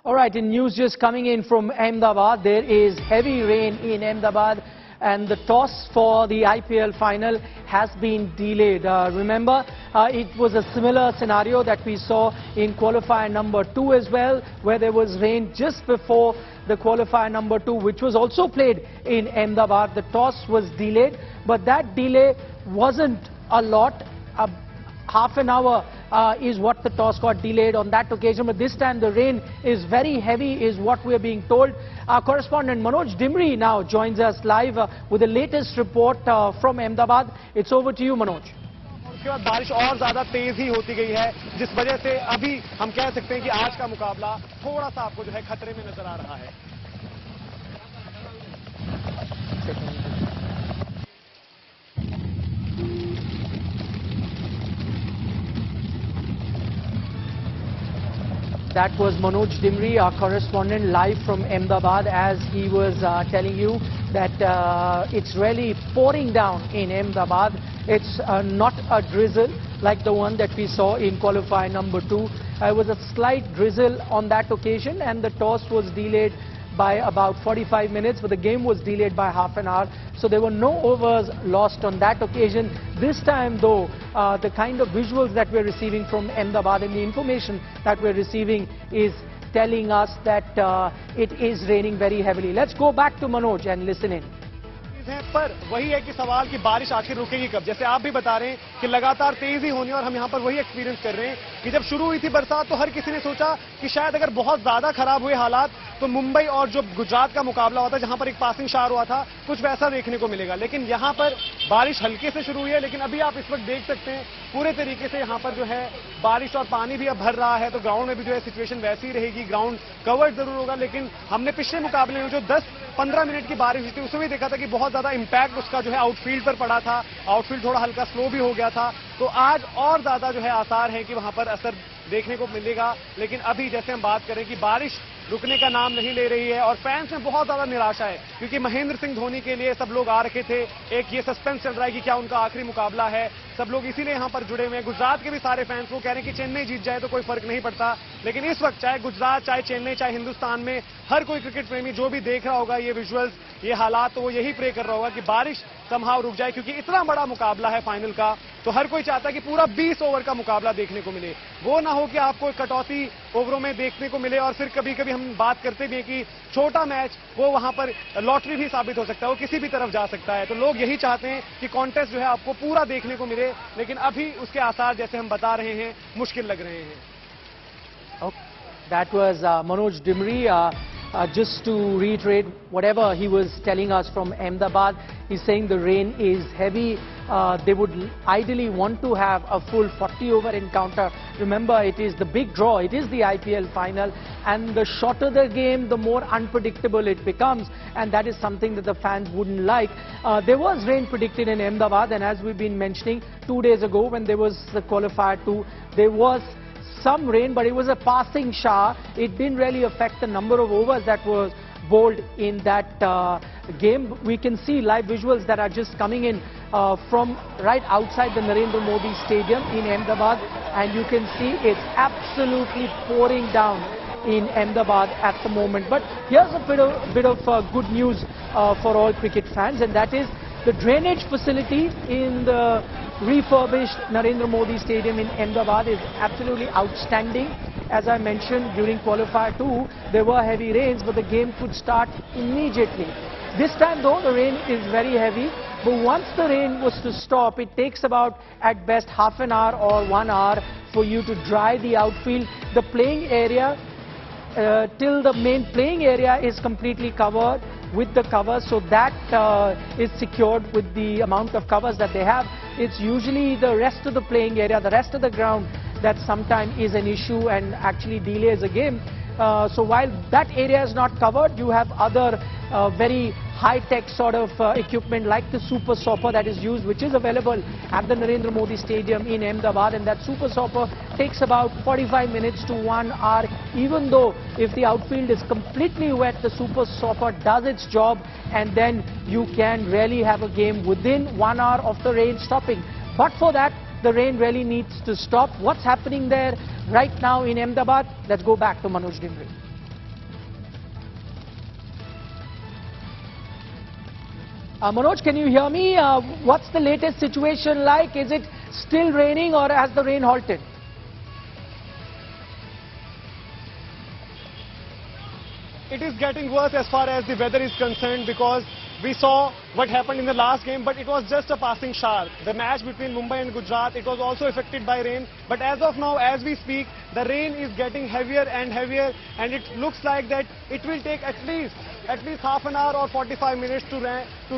All right, in news just coming in from Ahmedabad, there is heavy rain in Ahmedabad and the toss for the IPL final has been delayed. Remember, it was a similar scenario that we saw in qualifier number 2 as well, where there was rain just before the qualifier number 2, which was also played in Ahmedabad. The toss was delayed, but that delay wasn't a lot. Half an hour is what the toss got delayed on that occasion, but this time the rain is very heavy is what we are being told. Our correspondent Manoj Dimri now joins us live with the latest report from Ahmedabad. It's over to you, Manoj. उसके बाद बारिश और ज्यादा तेज ही होती गई है, जिस वजह से अभी हम कह सकते हैं कि आज का मुकाबला थोड़ा सा आपको जो है खतरे में नजर आ रहा है. That was Manoj Dimri, our correspondent, live from Ahmedabad, as he was telling you that it's really pouring down in Ahmedabad. It's not a drizzle like the one that we saw in qualifier number 2. It was a slight drizzle on that occasion, and the toss was delayed by about 45 minutes, but the game was delayed by half an hour. So there were no overs lost on that occasion. This time though, the kind of visuals that we're receiving from Ahmedabad and the information that we're receiving is telling us that it is raining very heavily. Let's go back to Manoj and listen in. पर वही है कि सवाल कि बारिश आखिर रुकेगी कब. जैसे आप भी बता रहे हैं कि लगातार तेजी होनी, और हम यहां पर वही एक्सपीरियंस कर रहे हैं कि जब शुरू हुई थी बरसात तो हर किसी ने सोचा कि शायद अगर बहुत ज्यादा खराब हुए हालात तो मुंबई और जो गुजरात का मुकाबला होता, जहां पर एक पासिंग शार हुआ था, कुछ वैसा देखने को मिलेगा. लेकिन यहां पर बारिश हल्के से शुरू हुई है, लेकिन अभी आप इस वक्त देख सकते हैं पूरे तरीके से यहां पर जो है बारिश और पानी भी अब भर रहा है. तो ग्राउंड में भी जो है सिचुएशन वैसी ही रहेगी. ग्राउंड कवर्ड जरूर होगा, लेकिन हमने पिछले मुकाबले में जो 10-15 मिनट की बारिश हुई थी उसमें भी देखा था कि बहुत ज्यादा इंपैक्ट उसका जो है आउटफील्ड पर पड़ा था. आउटफील्ड थोड़ा हल्का स्लो भी हो गया था. तो आज और ज्यादा जो है आसार है कि वहां पर असर देखने को मिलेगा. लेकिन अभी जैसे हम बात करें कि बारिश रुकने का नाम नहीं ले रही है और फैंस में बहुत ज्यादा निराशा है, क्योंकि महेंद्र सिंह धोनी के लिए सब लोग आ रखे थे. एक ये सस्पेंस चल रहा है कि क्या उनका आखिरी मुकाबला है. सब लोग इसीलिए यहां पर जुड़े हुए हैं. गुजरात के भी सारे फैंस वो कह रहे हैं कि चेन्नई जीत जाए तो कोई फर्क नहीं पड़ता. लेकिन इस वक्त चाहे गुजरात, चाहे चेन्नई, चाहे हिंदुस्तान में हर कोई क्रिकेट प्रेमी जो भी देख रहा होगा ये विजुअल्स, ये हालात, तो वो यही प्रे कर रहा होगा कि बारिश समहाउ रुक जाए, क्योंकि इतना बड़ा मुकाबला है फाइनल का. तो हर कोई चाहता है कि पूरा 20 ओवर का मुकाबला देखने को मिले. वो ना हो कि आपको कटौती ओवरों में देखने को मिले, और फिर कभी कभी हम बात करते भी हैं कि छोटा मैच वो वहां पर लॉटरी भी साबित हो सकता है, वो किसी भी तरफ जा सकता है. तो लोग यही चाहते हैं कि कॉन्टेस्ट जो है आपको पूरा देखने को मिले, लेकिन अभी उसके आसार जैसे हम बता रहे हैं मुश्किल लग रहे हैं. That was Manoj Dimri. Just to reiterate whatever he was telling us from Ahmedabad, he's saying the rain is heavy. They would ideally want to have a full 40-over encounter. Remember, it is the big draw. It is the IPL final, and the shorter the game, the more unpredictable it becomes, and that is something that the fans wouldn't like. There was rain predicted in Ahmedabad, and as we've been mentioning, 2 days ago when there was the qualifier 2, there was some rain, but it was a passing shower. It didn't really affect the number of overs that was bowled in that game. We can see live visuals that are just coming in from right outside the Narendra Modi Stadium in Ahmedabad, and you can see it's absolutely pouring down in Ahmedabad at the moment. But here's a bit of good news for all cricket fans, and that is the drainage facility in the refurbished Narendra Modi Stadium in Ahmedabad is absolutely outstanding. As I mentioned, during qualifier 2, there were heavy rains, but the game could start immediately. This time though, the rain is very heavy, but once the rain was to stop, it takes about at best half an hour or 1 hour for you to dry the outfield. The playing area till the main playing area is completely covered with the covers, so that is secured with the amount of covers that they have. It's usually the rest of the playing area, the rest of the ground, that sometimes is an issue and actually delays a game. So while that area is not covered, you have other very high-tech sort of equipment like the super stopper that is used, which is available at the Narendra Modi Stadium in Ahmedabad, and that super stopper takes about 45 minutes to 1 hour. Even though if the outfield is completely wet, the super stopper does its job, and then you can really have a game within 1 hour of the rain stopping. But for that, the rain really needs to stop. What's happening there right now in Ahmedabad? Let's go back to Manoj Dimri. Manoj, can you hear me? What's the latest situation like? Is it still raining or has the rain halted? It is getting worse as far as the weather is concerned, because we saw what happened in the last game, but it was just a passing shower. The match between Mumbai and Gujarat, it was also affected by rain. But as of now, as we speak, the rain is getting heavier and heavier, and it looks like that it will take at least half an hour or 45 minutes to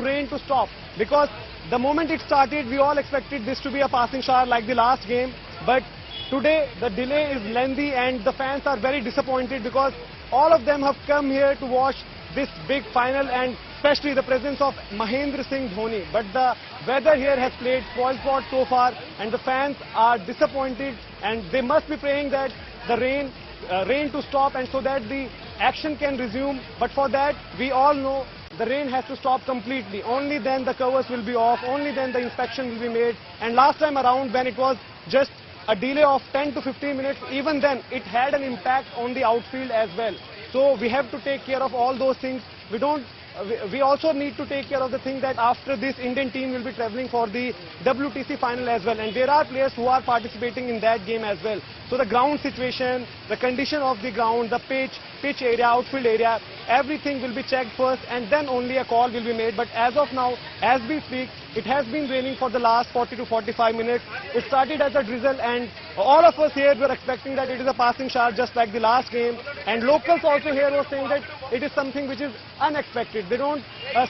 rain to stop. Because the moment it started, we all expected this to be a passing shower like the last game. But today, the delay is lengthy and the fans are very disappointed, because all of them have come here to watch this big final, and especially the presence of Mahendra Singh Dhoni. But the weather here has played spoilsport so far, and the fans are disappointed, and they must be praying that the rain to stop, and so that the action can resume. But for that, we all know the rain has to stop completely. Only then the covers will be off, only then the inspection will be made. And last time around, when it was just a delay of 10 to 15 minutes, even then it had an impact on the outfield as well. So we have to take care of all those things. We also need to take care of the thing that after this, Indian team will be travelling for the WTC final as well, and there are players who are participating in that game as well. So the ground situation, the condition of the ground, the pitch area, outfield area, everything will be checked first, and then only a call will be made. But as of now, as we speak, it has been raining for the last 40 to 45 minutes. It started as a drizzle, and all of us here were expecting that it is a passing shower just like the last game. And locals also here were saying that it is something which is unexpected. They don't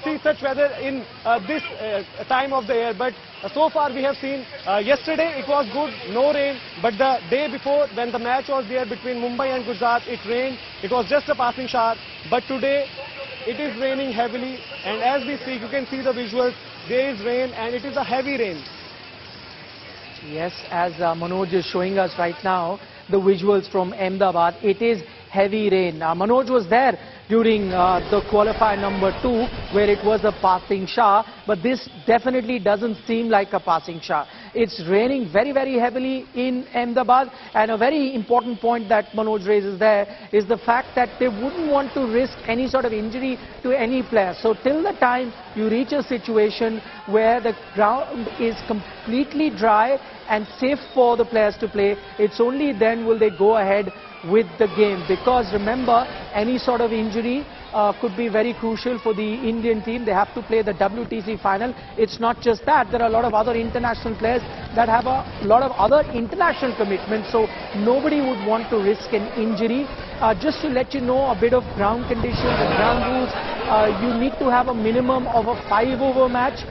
see such weather in this time of the year. But so far we have seen, yesterday it was good, no rain. But the day before, when the match was there between Mumbai and Gujarat, it rained. It was just a passing shower. But today, it is raining heavily. And as we speak, you can see the visuals. There is rain, and it is a heavy rain. Yes, as Manoj is showing us right now, the visuals from Ahmedabad, it is heavy rain. Manoj was there during the qualifier number 2, where it was a passing shower, but this definitely doesn't seem like a passing shower. It's raining very, very heavily in Ahmedabad, and a very important point that Manoj raises there is the fact that they wouldn't want to risk any sort of injury to any player. So till the time you reach a situation where the ground is completely dry and safe for the players to play, it's only then will they go ahead with the game. Because remember, any sort of injury could be very crucial for the Indian team. They have to play the WTC final. It's not just that. There are a lot of other international players that have a lot of other international commitments. So nobody would want to risk an injury. Just to let you know a bit of ground conditions and ground rules, you need to have a minimum of a 5-over match.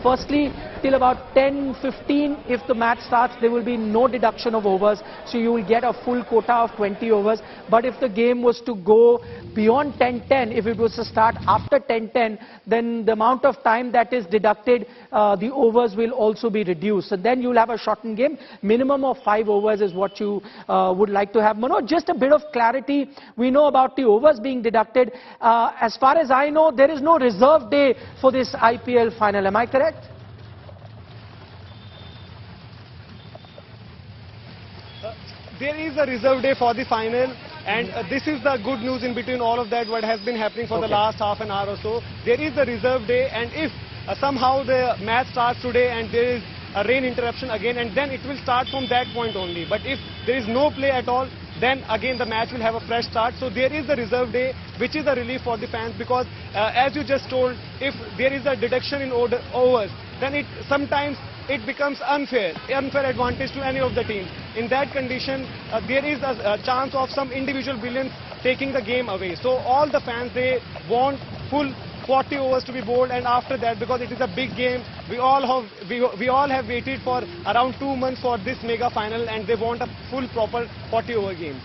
Firstly, till about 10-15, if the match starts, there will be no deduction of overs, so you will get a full quota of 20 overs. But if the game was to go beyond 10-10, if it was to start after 10-10, then the amount of time that is deducted, the overs will also be reduced. So then you will have a shortened game. Minimum of 5 overs is what you would like to have. Manoj, just a bit of clarity. We know about the overs being deducted. As far as I know, there is no reserve day for this IPL final. Am I correct? There is a reserve day for the final, and this is the good news in between all of that what has been happening for the last half an hour or so. There is a reserve day, and if somehow the match starts today and there is a rain interruption again, and then it will start from that point only. But if there is no play at all, then again the match will have a fresh start. So there is a reserve day, which is a relief for the fans, because as you just told, if there is a deduction in overs, then sometimes it becomes unfair advantage to any of the teams. In that condition, there is a chance of some individual brilliance taking the game away. So all the fans, they want full 40 overs to be bowled, and after that, because it is a big game, we all have waited for around 2 months for this mega final, and they want a full proper 40 over game.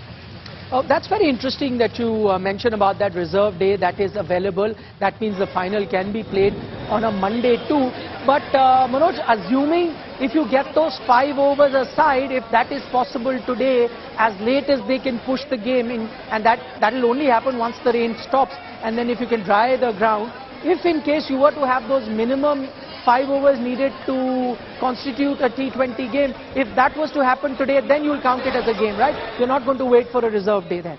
That's very interesting that you mentioned about that reserve day that is available. That means the final can be played on a Monday too. But Manoj, assuming if you get those 5 overs aside, if that is possible today, as late as they can push the game in, and that will only happen once the rain stops, and then if you can dry the ground, if in case you were to have those minimum 5 overs needed to constitute a T20 game, if that was to happen today, then you will count it as a game, right? You're not going to wait for a reserve day then.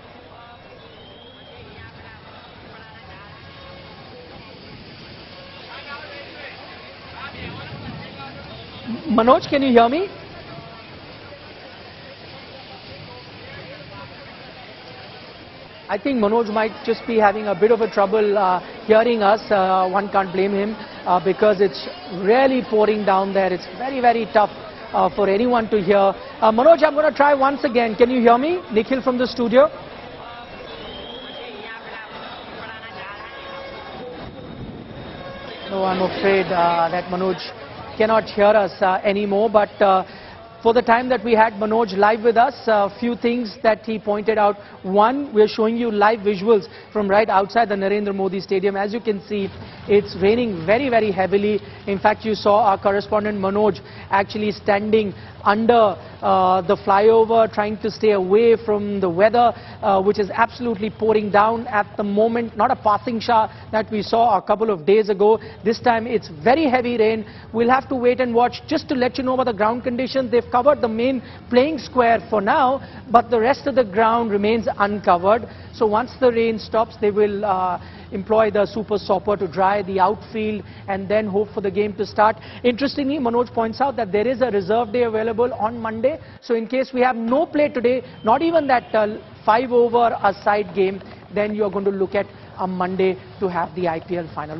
Manoj, can you hear me? I think Manoj might just be having a bit of a trouble hearing us. One can't blame him because it's really pouring down there. It's very, very tough for anyone to hear. Manoj, I'm going to try once again. Can you hear me? Nikhil from the studio. No, I'm afraid that Manoj cannot hear us anymore. But for the time that we had Manoj live with us, a few things that he pointed out. One, we're showing you live visuals from right outside the Narendra Modi Stadium. As you can see, it's raining very, very heavily. In fact, you saw our correspondent Manoj actually standing under the flyover, trying to stay away from the weather, which is absolutely pouring down at the moment. Not a passing shower that we saw a couple of days ago. This time it's very heavy rain. We'll have to wait and watch. Just to let you know about the ground conditions, they've covered the main playing square for now, but the rest of the ground remains uncovered. So once the rain stops, they will employ the super stopper to dry the outfield and then hope for the game to start. Interestingly, Manoj points out that there is a reserve day available on Monday. So in case we have no play today, not even that 5 over a side game, then you're going to look at a Monday to have the IPL final.